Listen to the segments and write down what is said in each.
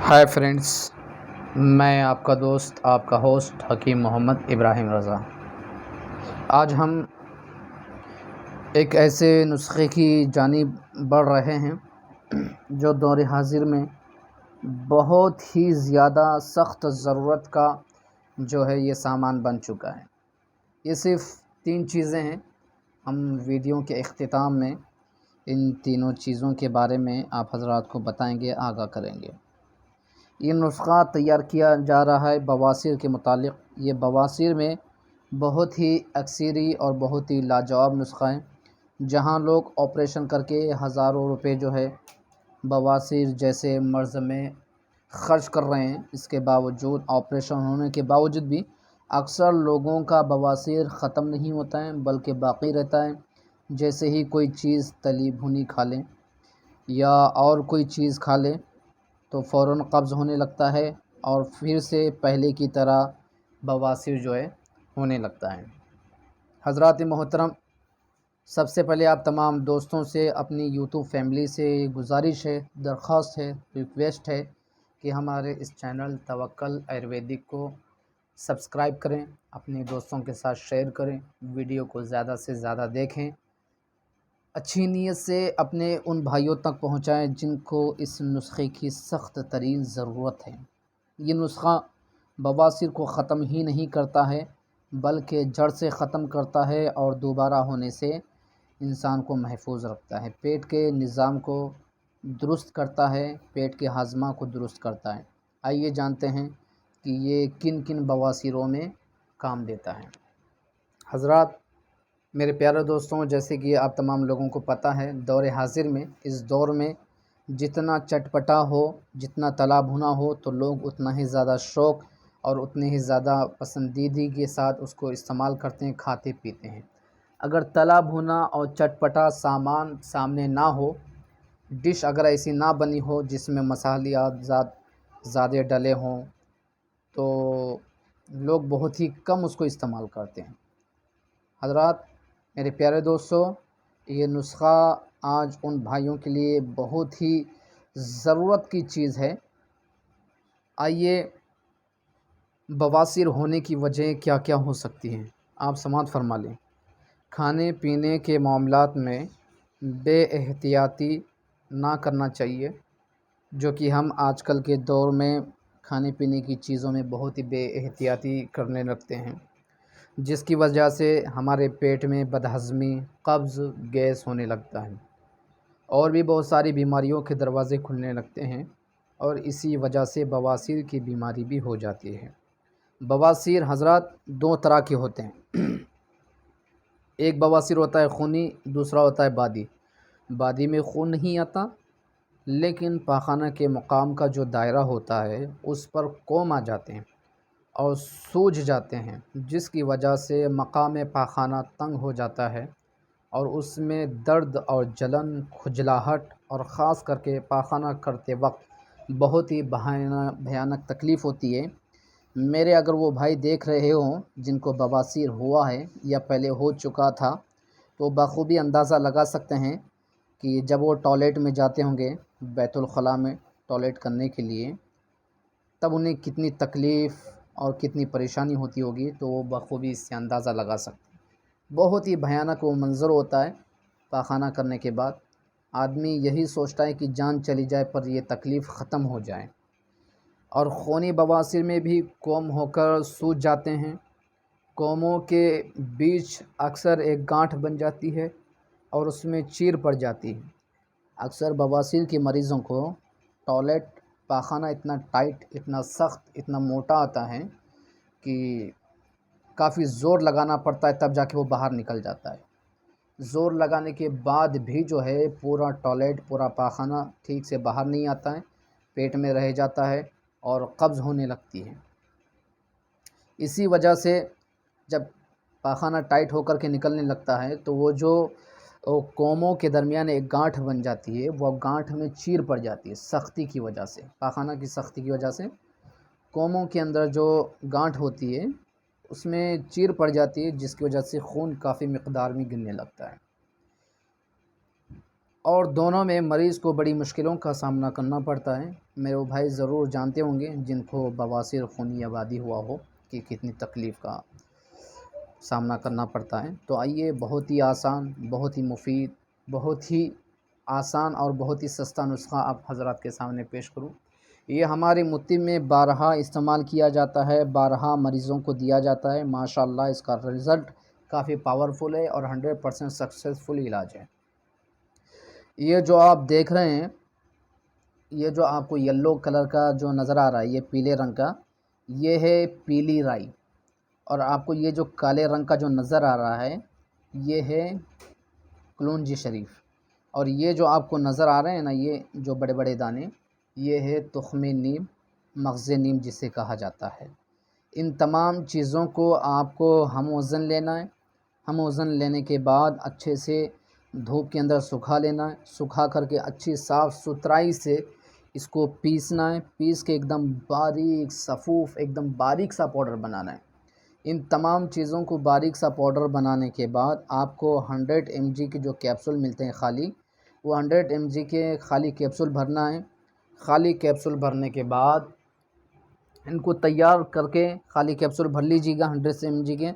Hi friends, मैं आपका दोस्त आपका होस्ट हकीम मोहम्मद इब्राहिम रज़ा। आज हम एक ऐसे नुस्खे की जानिब बढ़ रहे हैं जो दौर हाज़िर में बहुत ही ज़्यादा सख्त ज़रूरत का जो है ये सामान बन चुका है। ये सिर्फ़ 3 चीज़ें हैं। हम वीडियो के इख्तिताम में इन तीनों चीज़ों के बारे में आप हज़रात को बताएंगे, आगाह करेंगे। ये नुस्खा तैयार किया जा रहा है बवासीर के मुतालिक। ये बवासीर में बहुत ही अक्सरी और बहुत ही लाजवाब नुस्खा है, जहाँ लोग ऑपरेशन करके हज़ारों रुपए जो है बवासीर जैसे मर्ज़ में ख़र्च कर रहे हैं। इसके बावजूद, ऑपरेशन होने के बावजूद भी अक्सर लोगों का बवासीर ख़त्म नहीं होता है, बल्कि बाक़ी रहता है। जैसे ही कोई चीज़ तली भुनी खा लें या और कोई चीज़ खा लें तो फ़ौरन कब्ज़ होने लगता है और फिर से पहले की तरह बवासीर जो है होने लगता है। हज़रात मोहतरम, सबसे पहले आप तमाम दोस्तों से, अपनी यूट्यूब फैमिली से गुजारिश है, दरख्वास्त है, रिक्वेस्ट है कि हमारे इस चैनल तवक्कल आयुर्वेदिक को सब्सक्राइब करें, अपने दोस्तों के साथ शेयर करें, वीडियो को ज़्यादा से ज़्यादा देखें, अच्छी नीयत से अपने उन भाइयों तक पहुँचाएँ जिनको इस नुस्खे की सख्त तरीन ज़रूरत है। ये नुस्खा बवासीर को ख़त्म ही नहीं करता है, बल्कि जड़ से ख़त्म करता है और दोबारा होने से इंसान को महफूज रखता है। पेट के निज़ाम को दुरुस्त करता है, पेट के हाज़मा को दुरुस्त करता है। आइए जानते हैं कि ये किन किन बवासीरों में काम देता है। हज़रात, मेरे प्यारे दोस्तों, जैसे कि आप तमाम लोगों को पता है, दौर हाज़िर में, इस दौर में जितना चटपटा हो, जितना तला भुना हो, तो लोग उतना ही ज़्यादा शौक़ और उतने ही ज़्यादा पसंदीदगी के साथ उसको इस्तेमाल करते हैं, खाते पीते हैं। अगर तला भुना और चटपटा सामान सामने ना हो, डिश अगर ऐसी ना बनी हो जिसमें मसालियात ज़्यादा डले हों, तो लोग बहुत ही कम उसको इस्तेमाल करते हैं। हज़रात, मेरे प्यारे दोस्तों, ये नुस्खा आज उन भाइयों के लिए बहुत ही ज़रूरत की चीज़ है। आइए, बवासीर होने की वजह क्या क्या हो सकती हैं, आप समाअत फरमा लें। खाने पीने के मामलात में बेएहतियाती ना करना चाहिए, जो कि हम आजकल के दौर में खाने पीने की चीज़ों में बहुत ही बेएहतियाती करने लगते हैं, जिसकी वजह से हमारे पेट में बदहज़मी, कब्ज़, गैस होने लगता है और भी बहुत सारी बीमारियों के दरवाज़े खुलने लगते हैं और इसी वजह से बवासीर की बीमारी भी हो जाती है। बवासीर हज़रात 2 तरह के होते हैं। एक बवासीर होता है खूनी, दूसरा होता है बादी। बादी में खून नहीं आता, लेकिन पाखाना के मकाम का जो दायरा होता है उस पर कोम आ जाते हैं और सूज जाते हैं, जिसकी वजह से मकाम पाखाना तंग हो जाता है और उसमें दर्द और जलन, खुजलाहट और ख़ास करके पाखाना करते वक्त बहुत ही भयानक तकलीफ़ होती है। मेरे अगर वो भाई देख रहे हों जिनको बवासीर हुआ है या पहले हो चुका था, तो बख़ूबी अंदाज़ा लगा सकते हैं कि जब वो टॉयलेट में जाते होंगे, बैतुल ख़ला में टॉयलेट करने के लिए, तब उन्हें कितनी तकलीफ़ और कितनी परेशानी होती होगी, तो वो बख़ूबी इससे अंदाज़ा लगा सकते हैं। बहुत ही भयानक वो मंज़र होता है। पाखाना करने के बाद आदमी यही सोचता है कि जान चली जाए पर ये तकलीफ़ ख़त्म हो जाए। और खूनी बवासीर में भी कोम होकर सूज जाते हैं। कोमों के बीच अक्सर एक गांठ बन जाती है और उसमें चीर पड़ जाती है। अक्सर बवासीर के मरीज़ों को टॉयलेट पाखाना इतना टाइट, इतना सख्त, इतना मोटा आता है कि काफ़ी ज़ोर लगाना पड़ता है, तब जाके वो बाहर निकल जाता है। ज़ोर लगाने के बाद भी जो है पूरा टॉयलेट, पूरा पाखाना ठीक से बाहर नहीं आता है, पेट में रह जाता है और कब्ज़ होने लगती है। इसी वजह से जब पाखाना टाइट होकर के निकलने लगता है, तो वो जो कोमों के दरमियान एक गांठ बन जाती है, वो गांठ में चीर पड़ जाती है सख्ती की वजह से। पाखाना की सख्ती की वजह से कोमों के अंदर जो गांठ होती है उसमें चीर पड़ जाती है, जिसकी वजह से खून काफ़ी मिक़दार में गिरने लगता है। اور دونوں میں مریض کو بڑی مشکلوں کا سامنا کرنا پڑتا ہے۔ میرے وہ بھائی ضرور جانتے ہوں گے جن کو بواسیر خونی آبادی ہوا ہو کہ کتنی تکلیف کا سامنا کرنا پڑتا ہے۔ تو آئیے بہت ہی آسان، بہت ہی مفید، بہت ہی آسان اور بہت ہی سستا نسخہ آپ حضرات کے سامنے پیش کروں۔ یہ ہمارے مطب میں بارہا استعمال کیا جاتا ہے، بارہا مریضوں کو دیا جاتا ہے۔ ماشاءاللہ اس کا رزلٹ کافی پاورفل ہے اور 100% سکسیسفل علاج ہے۔ یہ جو آپ دیکھ رہے ہیں، یہ جو آپ کو یلو کلر کا جو نظر آ رہا ہے، یہ پیلے رنگ کا، یہ ہے پیلی رائی۔ اور آپ کو یہ جو کالے رنگ کا جو نظر آ رہا ہے، یہ ہے کلونجی شریف۔ اور یہ جو آپ کو نظر آ رہے ہیں نا، یہ جو بڑے بڑے دانے، یہ ہے تخم نیم، مغز نیم جسے کہا جاتا ہے۔ ان تمام چیزوں کو آپ کو ہم وزن لینا ہے۔ ہم وزن لینے کے بعد اچھے سے دھوپ کے اندر سکھا لینا ہے۔ سکھا کر کے اچھی صاف ستھرائی سے اس کو پیسنا ہے۔ پیس کے ایک دم باریک صفوف، ایک دم باریک سا پاؤڈر بنانا ہے۔ ان تمام چیزوں کو باریک سا پاؤڈر بنانے کے بعد آپ کو 100 mg کے جو کیپسول ملتے ہیں خالی، وہ 100 mg کے خالی کیپسول بھرنا ہے۔ خالی کیپسول بھرنے کے بعد ان کو تیار کر کے خالی کیپسول بھر لیجیے گا 100 mg کے۔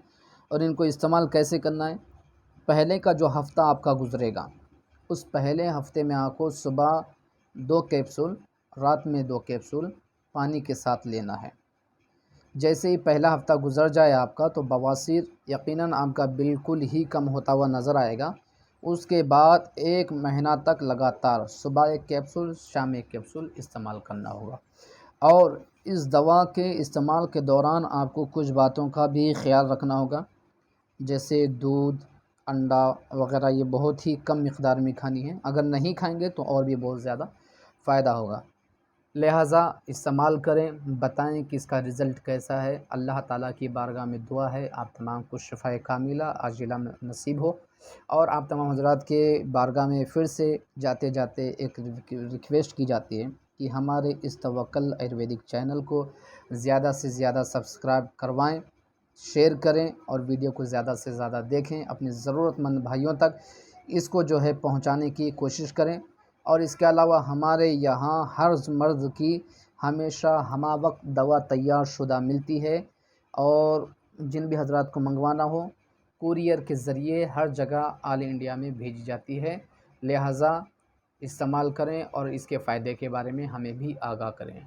اور ان کو استعمال کیسے کرنا ہے؟ پہلے کا جو ہفتہ آپ کا گزرے گا، اس پہلے ہفتے میں آپ کو صبح 2 کیپسول، رات میں 2 کیپسول پانی کے ساتھ لینا ہے۔ جیسے ہی پہلا ہفتہ گزر جائے آپ کا، تو بواسیر یقیناً آپ کا بالکل ہی کم ہوتا ہوا نظر آئے گا۔ اس کے بعد 1 مہینہ تک لگاتار صبح 1 کیپسول، شام 1 کیپسول استعمال کرنا ہوگا۔ اور اس دوا کے استعمال کے دوران آپ کو کچھ باتوں کا بھی خیال رکھنا ہوگا، جیسے دودھ، انڈا وغیرہ یہ بہت ہی کم مقدار میں کھانی ہے۔ اگر نہیں کھائیں گے تو اور بھی بہت زیادہ فائدہ ہوگا۔ لہٰذا استعمال کریں، بتائیں کہ اس کا رزلٹ کیسا ہے۔ اللہ تعالیٰ کی بارگاہ میں دعا ہے آپ تمام کو شفاء کاملہ عاجلہ نصیب ہو۔ اور آپ تمام حضرات کے بارگاہ میں پھر سے جاتے جاتے ایک ریکویسٹ کی جاتی ہے کہ ہمارے اس توکل آیورویدک چینل کو زیادہ سے زیادہ سبسکرائب کروائیں، شیئر کریں اور ویڈیو کو زیادہ سے زیادہ دیکھیں۔ اپنے ضرورت مند بھائیوں تک اس کو جو ہے پہنچانے کی کوشش کریں۔ اور اس کے علاوہ ہمارے یہاں ہر مرض کی ہمیشہ ہمہ وقت دوا تیار شدہ ملتی ہے، اور جن بھی حضرات کو منگوانا ہو کوریئر کے ذریعے ہر جگہ آل انڈیا میں بھیجی جاتی ہے۔ لہٰذا استعمال کریں اور اس کے فائدے کے بارے میں ہمیں بھی آگاہ کریں۔